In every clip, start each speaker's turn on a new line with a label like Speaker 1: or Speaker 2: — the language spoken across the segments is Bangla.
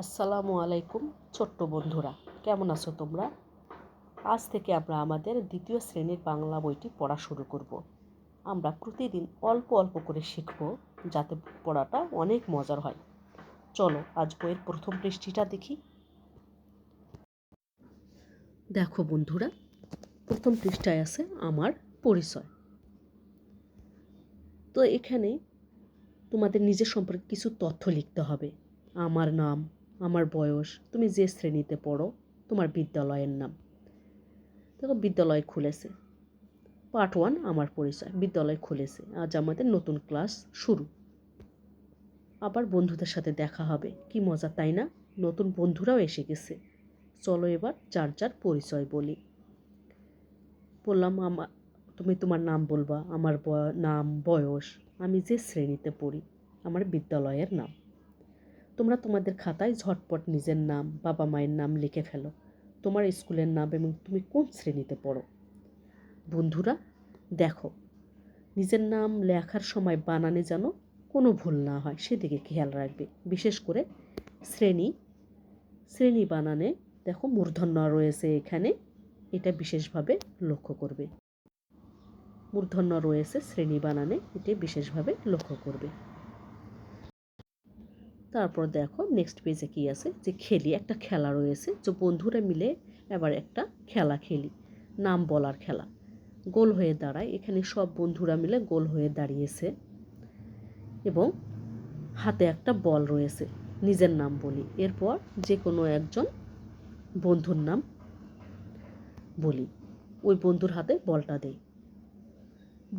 Speaker 1: আসসালামু আলাইকুম ছোট্ট বন্ধুরা, কেমন আছো তোমরা? আজ থেকে আমরা আমাদের দ্বিতীয় শ্রেণীর বাংলা বইটি পড়া শুরু করব। আমরা প্রতিদিন অল্প অল্প করে শিখব, যাতে পড়াটা অনেক মজার হয়। চলো আজ বইয়ের প্রথম পৃষ্ঠাটা দেখি। দেখো বন্ধুরা, প্রথম পৃষ্ঠায় আছে আমার পরিচয়। তো এখানে তোমাদের নিজের সম্পর্কে কিছু তথ্য লিখতে হবে। আমার নাম, আমার বয়স, তুমি যে শ্রেণীতে পড়ো, তোমার বিদ্যালয়ের নাম। দেখো বিদ্যালয় খুলেছে, পার্ট 1 আমার পরিচয়। বিদ্যালয় খুলেছে, আজ আমাদের নতুন ক্লাস শুরু। আবার বন্ধুদের সাথে দেখা হবে, কি মজা তাই না? নতুন বন্ধুরাও এসে গেছে। চলো এবার যার যার পরিচয় বলি। বললাম তুমি তোমার নাম বলবা, আমার নাম, বয়স, আমি যে শ্রেণীতে পড়ি, আমার বিদ্যালয়ের নাম। তোমরা তোমাদের খাতায় ঝটপট নিজের নাম, বাবা মায়ের নাম লিখে ফেলো, তোমার স্কুলের নাম এবং তুমি কোন শ্রেণীতে পড়ো। বন্ধুরা দেখো, নিজের নাম লেখার সময় বানানে যেন কোনো ভুল না হয়, সেদিকে খেয়াল রাখবে। বিশেষ করে শ্রেণী বানানে দেখো মূর্ধন্য রয়েছে এখানে, এটা বিশেষভাবে লক্ষ্য করবে। মূর্ধন্য রয়েছে শ্রেণী বানানে, এটি বিশেষভাবে লক্ষ্য করবে। তারপর দেখো নেক্সট পেজে কি আছে, যে খেলি, একটা খেলা রয়েছে, যে বন্ধুরা মিলে এবার একটা খেলা খেলি, নাম বলার খেলা। গোল হয়ে দাঁড়ায়, এখানে সব বন্ধুরা মিলে গোল হয়ে দাঁড়িয়েছে এবং হাতে একটা বল রয়েছে। নিজের নাম বলি, এরপর যে কোনো একজন বন্ধুর নাম বলি, ওই বন্ধুর হাতে বলটা দেই।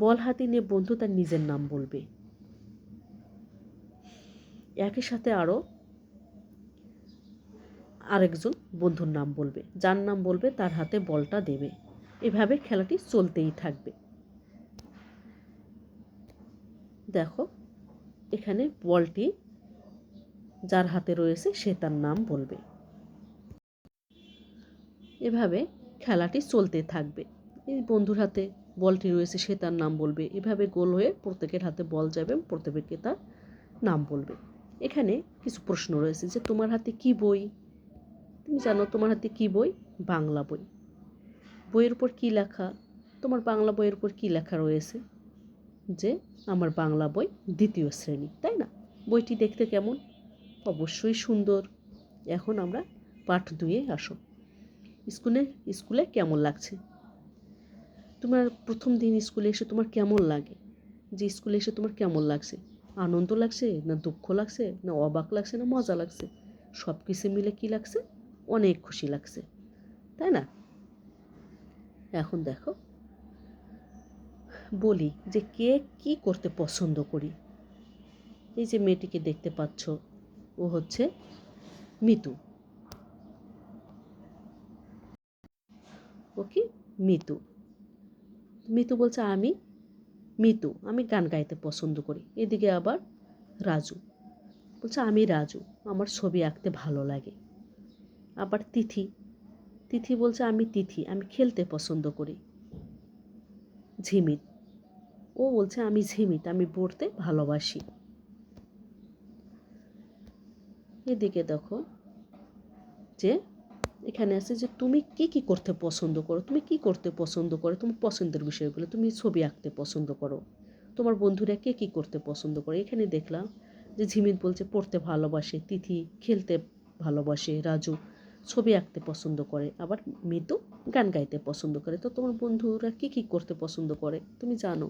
Speaker 1: বল হাতে নিয়ে বন্ধু তার নিজের নাম বলবে। একই সাথে আরেকজন বন্ধুর নাম বলবে, যার নাম বলবে তার হাতে বলটা দেবে। এভাবে খেলাটি চলতেই থাকবে। দেখো এখানে বলটি যার হাতে রয়েছে সে তার নাম বলবে। এভাবে খেলাটি চলতে থাকবে। এই বন্ধুর হাতে বলটি রয়েছে, সে তার নাম বলবে। এভাবে গোল হয়ে প্রত্যেকের হাতে বল যাবে, প্রত্যেকে তার নাম বলবে। এখানে কিছু প্রশ্ন রয়েছে, যে তোমার হাতে কি বই? তুমি জানো তোমার হাতে কি বই? বাংলা বই। বইয়ের উপর কি লেখা? তোমার বাংলা বইয়ের উপর কি লেখা রয়েছে? যে আমার বাংলা বই দ্বিতীয় শ্রেণী, তাই না? বইটি দেখতে কেমন? অবশ্যই সুন্দর। এখন আমরা পাঠ 2-এ আসো। স্কুলে কেমন লাগছে? তোমার প্রথম দিন স্কুলে এসে তোমার কেমন লাগে? যে স্কুলে এসে তোমার কেমন লাগছে? আনন্দ লাগছে, না দুঃখ লাগছে, না অবাক লাগছে, না মজা লাগছে? সব কিছু মিলে কি লাগছে? অনেক খুশি লাগছে, তাই না? এখন দেখো বলি, যে কে কি করতে পছন্দ করি। এই যে মেয়েটিকে দেখতে পাচ্ছ, ও হচ্ছে মিতু। ও কি? মিতু। মিতু বলছে আমি গান গাইতে পছন্দ করি। এদিকে আবার রাজু বলছে আমি রাজু, আমার ছবি আঁকতে ভালো লাগে। আবার তিথি বলছে আমি খেলতে পছন্দ করি। ঝিমিত, ও বলছে আমি পড়তে ভালোবাসি। এদিকে দেখো যে এখানে আছে, যে তুমি কি করতে পছন্দ করো, তোমার পছন্দের বিষয়গুলো। তুমি ছবি আঁকতে পছন্দ করো, তোমার বন্ধুরা কি করতে পছন্দ করে। এখানে দেখলাম যে ঝিমিত বলছে পড়তে ভালোবাসে, তিথি খেলতে ভালোবাসে, রাজু ছবি আঁকতে পছন্দ করে, আবার মিতু গান গাইতে পছন্দ করে। তো তোমার বন্ধুরা কি করতে পছন্দ করে তুমি জানো।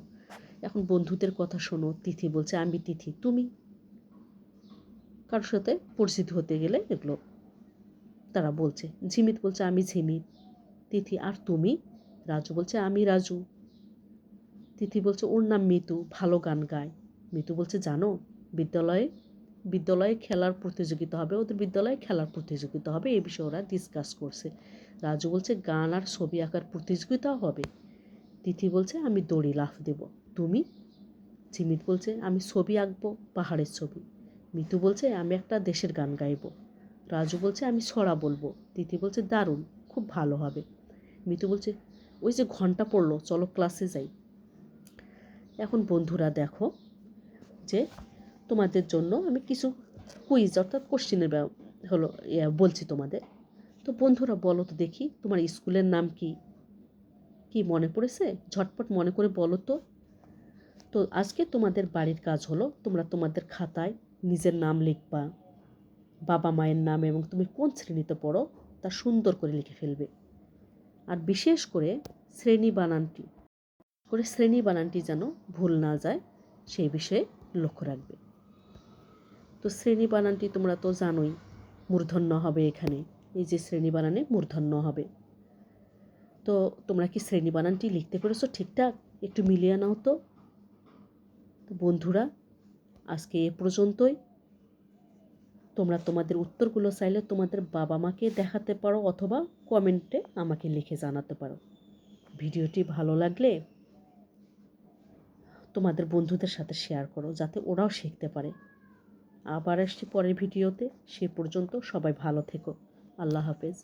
Speaker 1: এখন বন্ধুদের কথা শোনো। তিথি বলছে আমি তিথি, তুমি কারোর সাথে পরিচিত হতে গেলে এগুলো তারা বলছে। ঝিমিত বলছে আমি ঝিমিত। তিথি আর তুমি? রাজু বলছে আমি রাজু। তিথি বলছে ওর নাম মিতু, ভালো গান গায়। মিতু বলছে জানো, বিদ্যালয়ে খেলার প্রতিযোগিতা হবে, ওদের বিদ্যালয়ে খেলার প্রতিযোগিতা হবে, এই বিষয়ে ওরা ডিসকাস করছে। রাজু বলছে গান আর ছবি আঁকার প্রতিযোগিতাও হবে। তিথি বলছে আমি দড়ি লাফ দেব। তুমি? ঝিমিত বলছে আমি ছবি আঁকবো, পাহাড়ের ছবি। মিতু বলছে আমি একটা দেশের গান গাইবো। রাজু বলছে আমি ছড়া বলবো। তিথি বলছে দারুণ, খুব ভালো হবে। মিতু বলছে ওই যে ঘন্টা পড়লো, চলো ক্লাসে যাই। এখন বন্ধুরা দেখো, যে তোমাদের জন্য আমি কিছু কুইজ অর্থাৎ হলো বলছি তোমাদের। তো বন্ধুরা বলো তো দেখি তোমার স্কুলের নাম কি? কি মনে পড়েছে? ঝটপট মনে করে বলো তো। তো আজকে তোমাদের বাড়ির কাজ হলো তোমরা তোমাদের খাতায় নিজের নাম লিখবা, বাবা মায়ের নাম এবং তুমি কোন শ্রেণীতে পড়ো তা সুন্দর করে লিখে ফেলবে। আর বিশেষ করে শ্রেণী বানানটি যেন ভুল না যায় সেই বিষয়ে লক্ষ্য রাখবে। তো শ্রেণী বানানটি তোমরা তো জানোই, মূর্ধন্য হবে এখানে। এই যে শ্রেণী বানানে মূর্ধন্য হবে। তো তোমরা কি শ্রেণী বানানটি লিখতে পেরেছো ঠিকঠাক? একটু মিলিয়ে নাও তো। তো বন্ধুরা আজকে এ পর্যন্তই। তোমরা তোমাদের উত্তরগুলো চাইলে তোমাদের বাবা মাকে দেখাতে পারো অথবা কমেন্টে আমাকে লিখে জানাতে পারো। ভিডিওটি ভালো লাগলে তোমাদের বন্ধুদের সাথে শেয়ার করো যাতে ওরাও শিখতে পারে। আবার আসছি পরের ভিডিওতে। সে পর্যন্ত সবাই ভালো থেকো। আল্লাহ হাফেজ।